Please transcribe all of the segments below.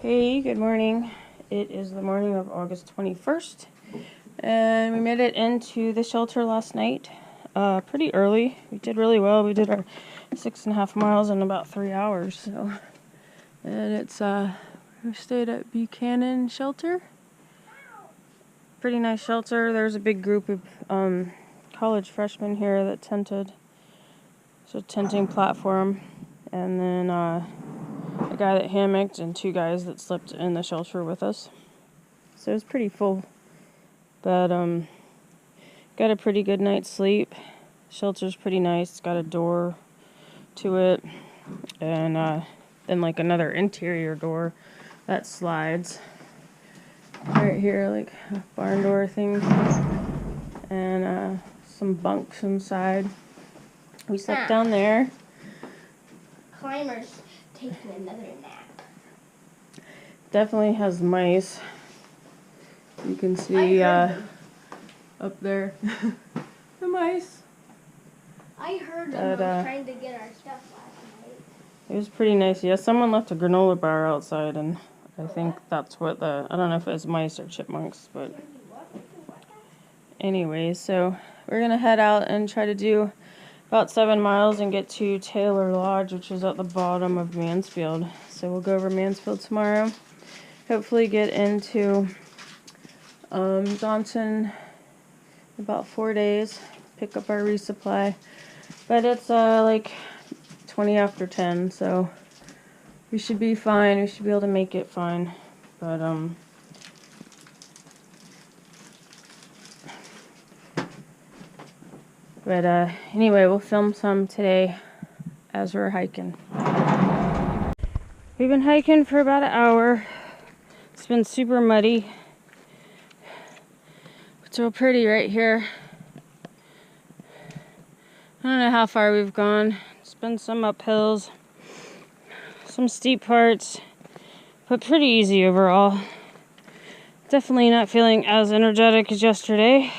Hey, good morning. It is the morning of August 21st, and we made it into the shelter last night pretty early. We did really well. We did our 6.5 miles in about 3 hours. So, and it's we stayed at Buchanan shelter. Pretty nice shelter. There's a big group of college freshmen here that tented. It's a tenting platform, and then a guy that hammocked and 2 guys that slept in the shelter with us. So it was pretty full, but got a pretty good night's sleep. Shelter's pretty nice. It's got a door to it, and then like another interior door that slides right here, like a barn door thing, and some bunks inside. We slept down there. Climber's taking another nap. Definitely has mice. You can see up there the mice. I heard them trying to get our stuff last night. It was pretty nice. Yeah, someone left a granola bar outside, and I think that's what I don't know if it was mice or chipmunks, but anyway, so we're gonna head out and try to do about 7 miles and get to Taylor Lodge, which is at the bottom of Mansfield. So we'll go over Mansfield tomorrow. Hopefully get into Johnson in about 4 days. Pick up our resupply. But it's like 20 after 10, so we should be fine. We should be able to make it fine. But anyway, we'll film some today as we're hiking. We've been hiking for about an hour. It's been super muddy. It's real pretty right here. I don't know how far we've gone. It's been some uphills, some steep parts, but pretty easy overall. Definitely not feeling as energetic as yesterday.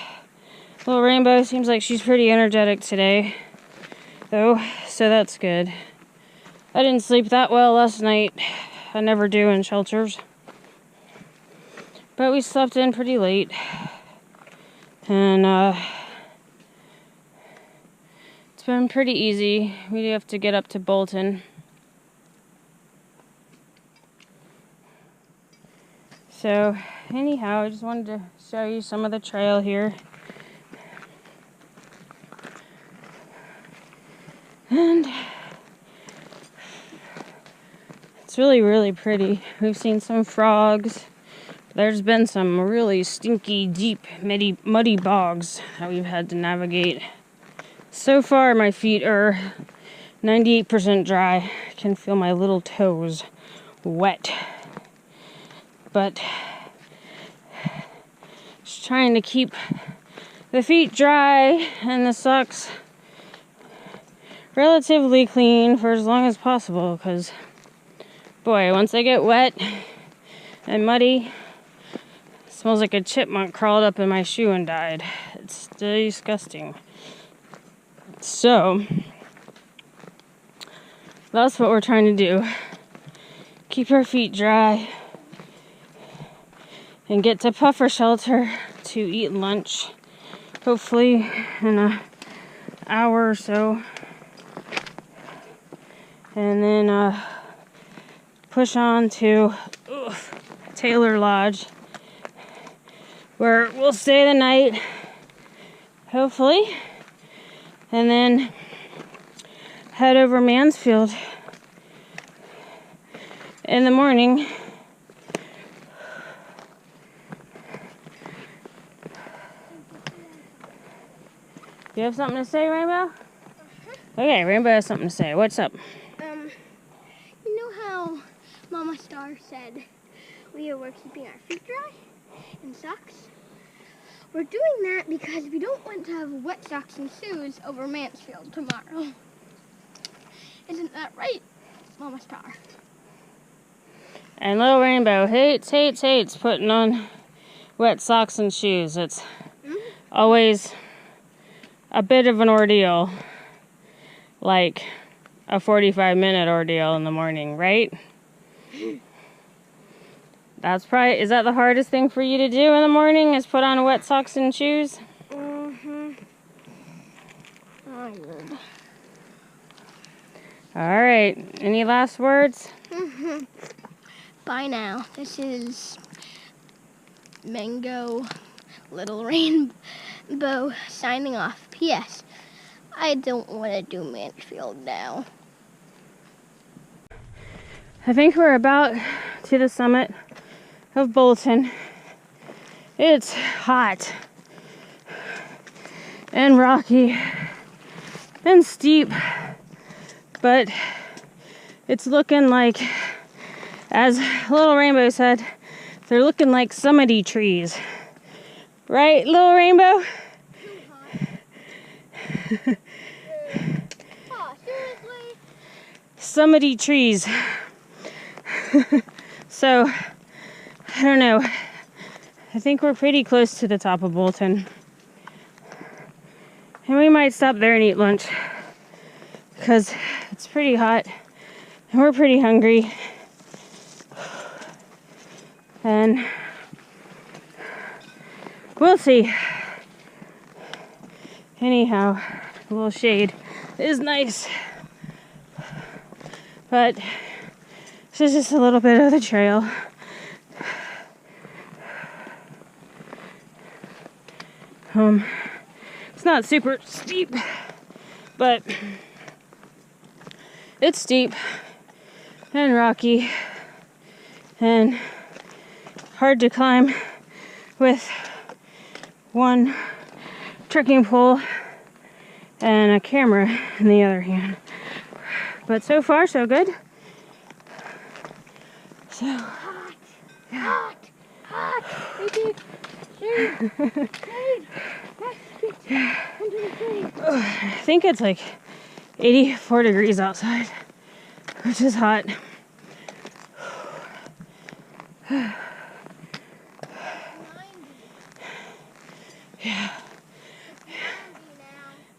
Little Rainbow seems like she's pretty energetic today, though, so that's good. I didn't sleep that well last night. I never do in shelters. But we slept in pretty late. And it's been pretty easy. We have to get up to Bolton. So, anyhow, I just wanted to show you some of the trail here. And it's really, really pretty. We've seen some frogs. There's been some really stinky, deep, muddy bogs that we've had to navigate. So far, my feet are 98% dry. I can feel my little toes wet. But just trying to keep the feet dry and the socks relatively clean for as long as possible, because boy, once they get wet and muddy, it smells like a chipmunk crawled up in my shoe and died. It's disgusting. So that's what we're trying to do. Keep our feet dry and get to Puffer Shelter to eat lunch, hopefully in an hour or so. And then push on to Taylor Lodge, where we'll stay the night, hopefully, and then head over Mansfield in the morning. Do you have something to say, Rainbow? Okay, Rainbow has something to say. What's up? You know how Mama Star said we were keeping our feet dry in socks? We're doing that because we don't want to have wet socks and shoes over Mansfield tomorrow. Isn't that right, Mama Star? And Little Rainbow hates putting on wet socks and shoes. It's always a bit of an ordeal. Like a 45-minute ordeal in the morning, right? That's probably, is that the hardest thing for you to do in the morning, is put on wet socks and shoes? Mm-hmm. Tired. All right, any last words? Mm-hmm. Bye now. This is Mango Little Rainbow signing off. P.S. I don't want to do Mansfield now. I think we're about to the summit of Bolton. It's hot and rocky and steep, but it's looking like, as Little Rainbow said, they're looking like summity trees. Right, Little Rainbow? Oh, seriously? Summity trees. So, I don't know. I think we're pretty close to the top of Bolton. And we might stop there and eat lunch, because it's pretty hot and we're pretty hungry. And we'll see. Anyhow, a little shade is nice. But this is just a little bit of the trail. It's not super steep, but it's steep and rocky and hard to climb with one trekking pole and a camera in the other hand. But so far, so good. So Hot. Baby. Shade. I think it's like 84 degrees outside, which is hot. Yeah.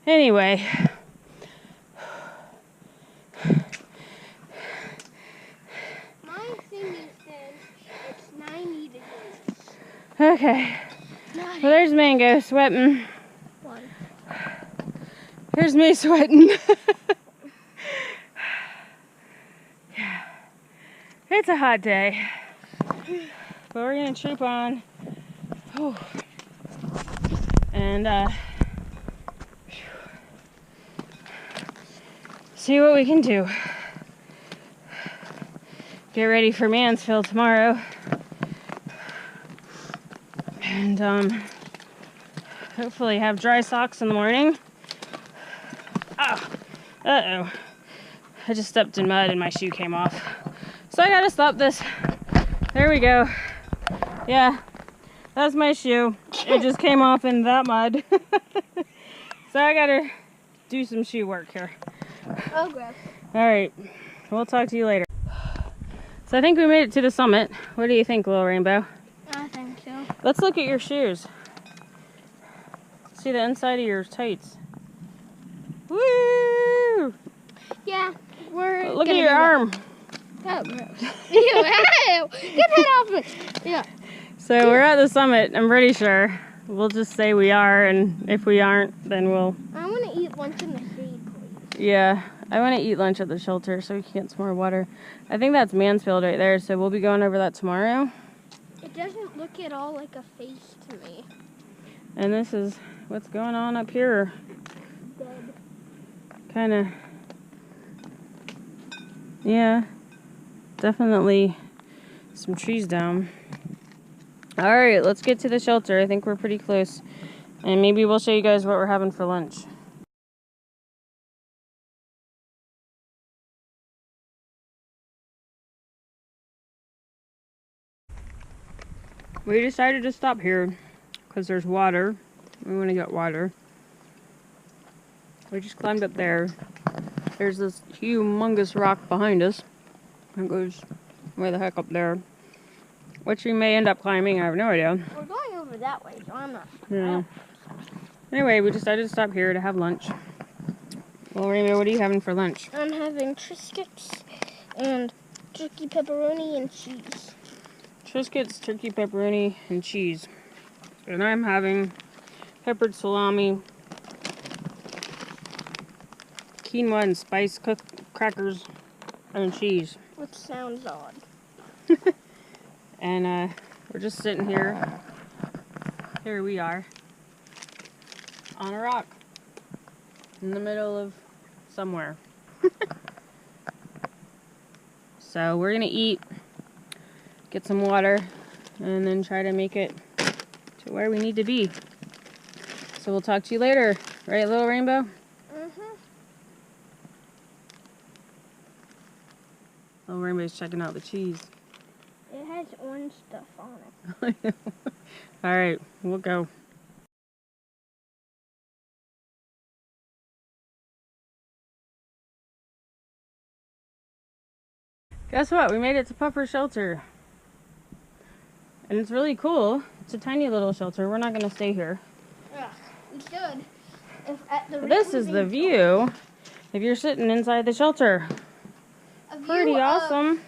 Anyway. My thingy said it's 90 degrees. Okay. Well, there's Mango sweating. One. Here's me sweating. Yeah. It's a hot day. But we're gonna troop on. Whew. And see what we can do. Get ready for Mansfield tomorrow. And hopefully have dry socks in the morning. Oh, uh-oh. I just stepped in mud and my shoe came off. So I gotta stop this. There we go. Yeah, that's my shoe. It just came off in that mud. So I gotta do some shoe work here. Oh, gross. Alright, we'll talk to you later. So I think we made it to the summit. What do you think, Little Rainbow? I think so. Let's look at your shoes. See the inside of your tights. Woo! Yeah, we're Look at your arm. Oh, gross. Ew, get that off me. Yeah. So we're at the summit, I'm pretty sure. We'll just say we are, and if we aren't, then we'll... I want to eat lunch in the shade, please. Yeah, I want to eat lunch at the shelter so we can get some more water. I think that's Mansfield right there, so we'll be going over that tomorrow. It doesn't look at all like a face to me. And this is what's going on up here. Dead. Kind of... Yeah, definitely some trees down. Alright, let's get to the shelter. I think we're pretty close. And maybe we'll show you guys what we're having for lunch. We decided to stop here because there's water. We want to get water. We just climbed up there. There's this humongous rock behind us. It goes way the heck up there. Which we may end up climbing, I have no idea. We're going over that way, so I'm not sure. Yeah. Anyway, we decided to stop here to have lunch. Well, Rainbow, what are you having for lunch? I'm having Triscuits and turkey pepperoni and cheese. Triscuits, turkey pepperoni, and cheese. And I'm having peppered salami, quinoa and spice crackers, and cheese. Which sounds odd. And we're just sitting here. Here we are. On a rock. In the middle of somewhere. So we're gonna eat, get some water, and then try to make it to where we need to be. So we'll talk to you later. Right, Little Rainbow? Mm-hmm. Little Rainbow's checking out the cheese. It has orange stuff on it. Alright, we'll go. Guess what? We made it to Puffer Shelter. And it's really cool. It's a tiny little shelter. We're not going to stay here. Yeah, we should. But this is the view if you're sitting inside the shelter. A view Pretty awesome.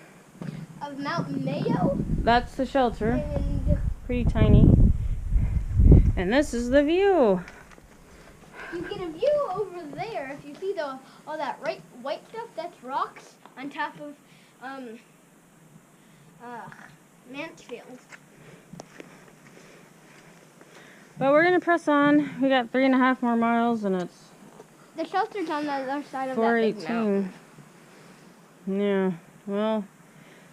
Of Mount Mayo. That's the shelter. And pretty tiny. And this is the view. you get a view over there. If you see all that white stuff, that's rocks on top of Mansfield. But we're gonna press on. We got 3.5 more miles, and it's the shelter's on the other side of that big 4:18. mountain. Yeah. Well,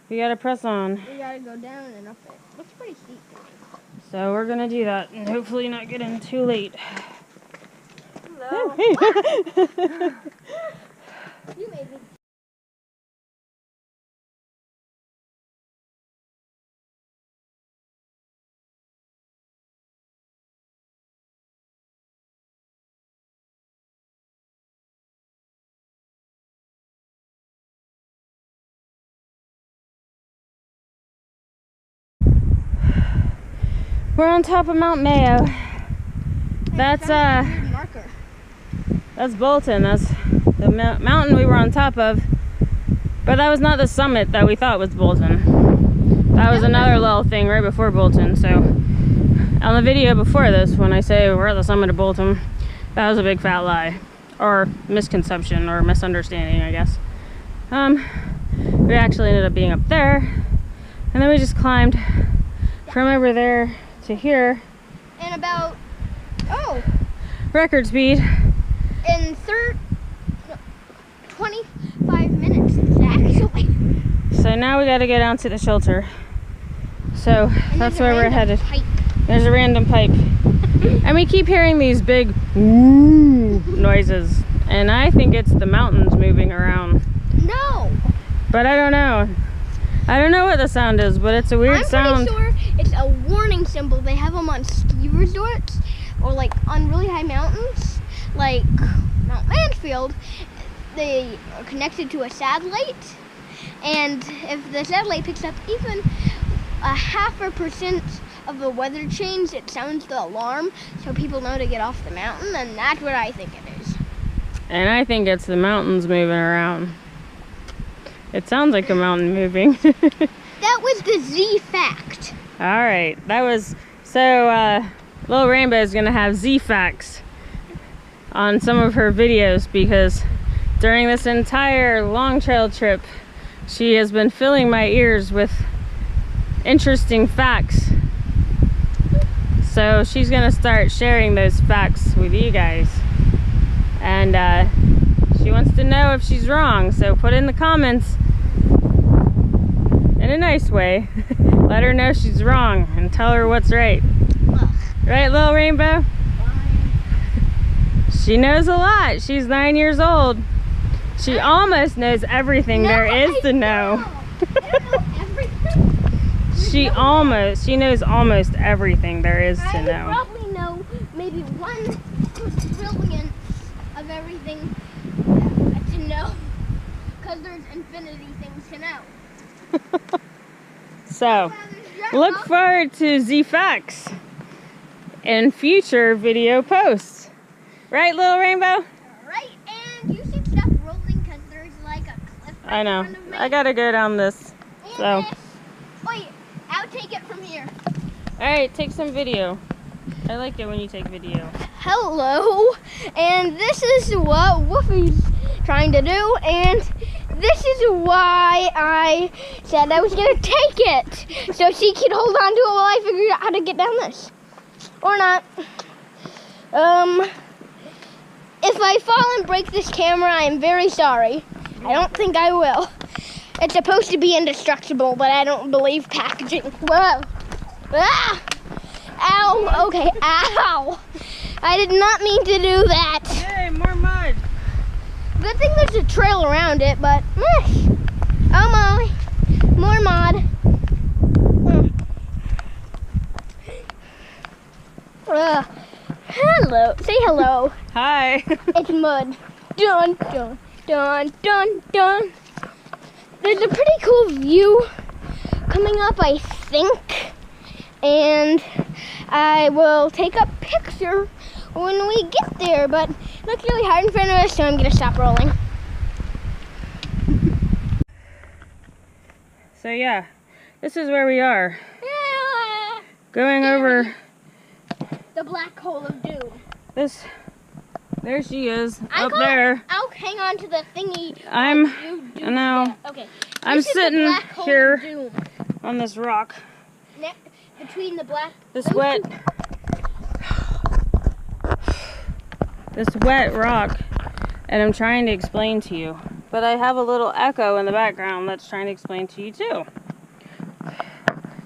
we gotta press on. We gotta go down and up it. Looks pretty steep to me. So we're gonna do that, and hopefully not get in too late. No. You made me. We're on top of Mount Mayo. That's Marker. that's Bolton. That's the mountain we were on top of. But that was not the summit that we thought was Bolton. That was another little thing right before Bolton. So on the video before this, when I say we're at the summit of Bolton, that was a big fat lie, or misconception, or misunderstanding, I guess. We actually ended up being up there, and then we just climbed from over there to here. And about record speed. In 25 minutes actually. So now we got to go down to the shelter. So that's where we're headed. Pipe. There's a random pipe. And we keep hearing these big woo noises. And I think it's the mountains moving around. No. But I don't know. I don't know what the sound is, but it's a weird sound. I'm pretty sure it's a warning symbol. They have them on ski resorts or like on really high mountains, like Mount Mansfield. They are connected to a satellite, and if the satellite picks up even 0.5% of the weather change, it sounds the alarm so people know to get off the mountain, and that's what I think it is. And I think it's the mountains moving around. It sounds like a mountain moving. That was the Z fact. Alright, that was, so Little Rainbow is going to have Z facts on some of her videos, because during this entire long trail trip, she has been filling my ears with interesting facts. So she's going to start sharing those facts with you guys. And she wants to know if she's wrong, so put in the comments in a nice way. Let her know she's wrong and tell her what's right. Right, Little Rainbow? She knows a lot. She's 9 years old. She almost knows everything there is to know. I don't know everything. She knows almost everything there is to know. I probably know maybe 1/1,000,000,000 of everything to know, because there's infinity things to know. So, look forward to Z facts in future video posts. Right, Little Rainbow? Right, and you should stop rolling because there's like a cliff right I know. in front of me. I gotta go down this. And So. this. Wait, outtake Alright, take some video. I like it when you take video. Hello, and this is what Woofy's trying to do, and this is why I said I was gonna take it, so she could hold on to it while I figure out how to get down this. Or not. If I fall and break this camera, I am very sorry. I don't think I will. It's supposed to be indestructible, but I don't believe packaging. Whoa. Ah! Ow. Okay. Ow. I did not mean to do that. Hey, more mud. Good thing there's a trail around it, but oh my. More mud. Hello. Say hello. Hi. It's mud. Dun, dun, dun, dun, dun. There's a pretty cool view coming up, I think. And I will take a picture when we get there, but it looks really hard in front of us, so I'm going to stop rolling. So yeah, this is where we are. Going over the black hole of doom. this. There she is, up there. I'll hang on to the thingy. Okay. I'm sitting here on this rock. Between the black. This wet rock, and I'm trying to explain to you. But I have a little echo in the background that's trying to explain to you too.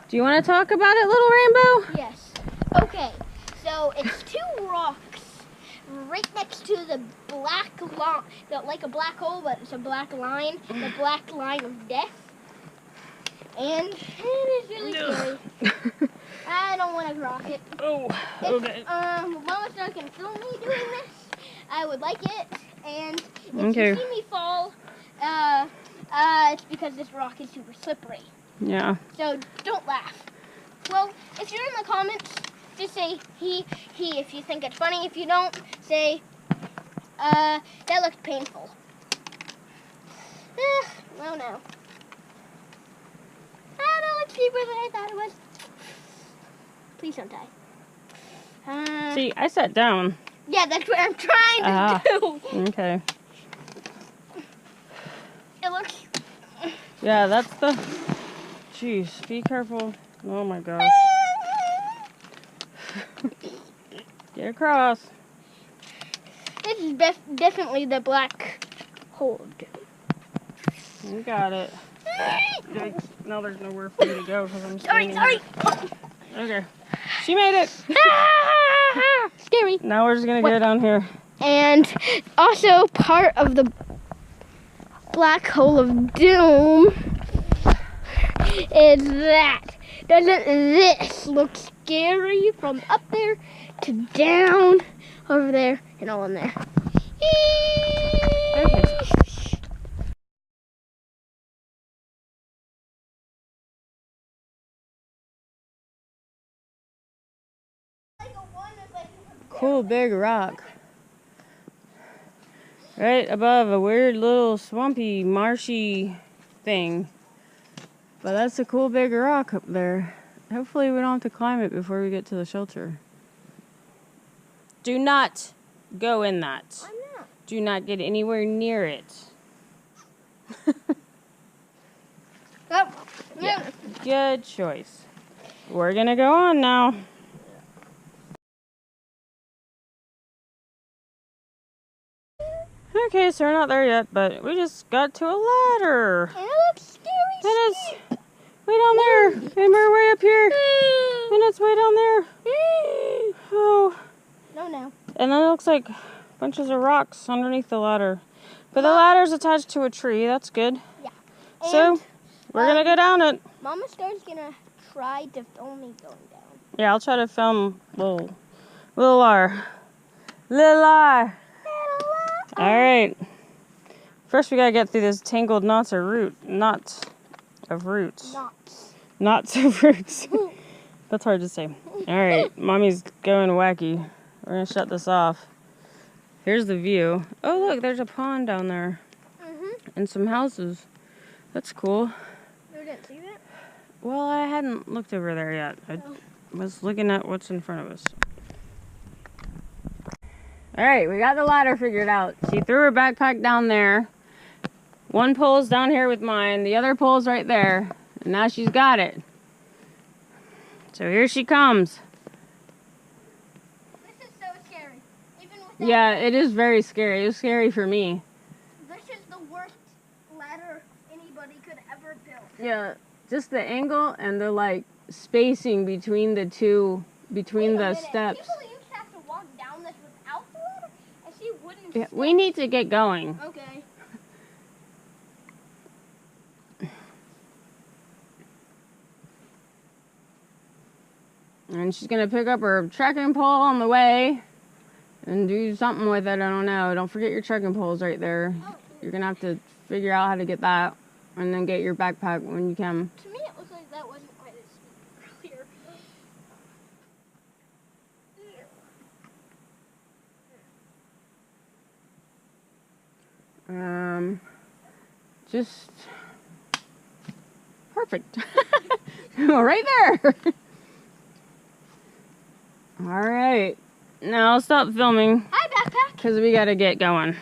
Do you want to talk about it, little rainbow? Yes. Okay. So it's two rocks right next to the black line, like a black hole, but it's a black line, the black line of death. And it is really scary. I don't want to rock it. Oh, okay. If Mama Star can film me doing this, I would like it. And if you see me fall, it's because this rock is super slippery. Yeah. So don't laugh. Well, if you're in the comments, just say he if you think it's funny. If you don't, say that looked painful. Oh no. Oh no, it's deeper than I thought it was. Please don't die. See, I sat down. Yeah, that's what I'm trying to do. Okay. It looks. Yeah, that's the. Jeez, be careful. Oh my gosh. Get across. This is definitely the black hole. You got it. Yikes. Now there's nowhere for you to go because I'm standing Sorry. Okay. She made it. Scary. Now we're just going to go down here. And also part of the black hole of doom is that. Doesn't this look scary from up there to down over there and all in there? Okay. Cool big rock. Right above a weird little swampy, marshy thing. But that's a cool big rock up there. Hopefully we don't have to climb it before we get to the shelter. Do not go in that. I'm not. Do not get anywhere near it. Oh, Yeah. Good choice. We're gonna go on now. Okay, so we're not there yet, but we just got to a ladder. And it looks scary. And it's way down there. And we're way up here. And it's way down there. Oh. No. And then it looks like bunches of rocks underneath the ladder. But the ladder's attached to a tree. That's good. Yeah. So, we're going to go down it. Mama Star's going to try to film me going down. Yeah, I'll try to film little R. Little R. All right. First, we got to get through this tangled knots of roots. Knots of roots. Knots of roots. That's hard to say. All right. Mommy's going wacky. We're going to shut this off. Here's the view. Oh, look, there's a pond down there. And some houses. That's cool. You didn't see that? Well, I hadn't looked over there yet. was looking at what's in front of us. Alright, we got the ladder figured out. She threw her backpack down there. One pole's down here with mine, the other pole's right there. And now she's got it. So here she comes. This is so scary. Even without Yeah, it is very scary. It was scary for me. This is the worst ladder anybody could ever build. Yeah, just the angle and the like spacing between the two, between the steps. People used to have to walk down this without the ladder, and she wouldn't. Yeah, we need to get going. Okay. And she's gonna pick up her trekking pole on the way and do something with it. I don't know. Don't forget your trekking poles right there. Oh, You're gonna have to figure out how to get that, and then get your backpack when you can. to me, it looks like that wasn't quite as steep earlier. Just perfect. Right there. All right. Now I'll stop filming Hi, backpack. because we gotta get going.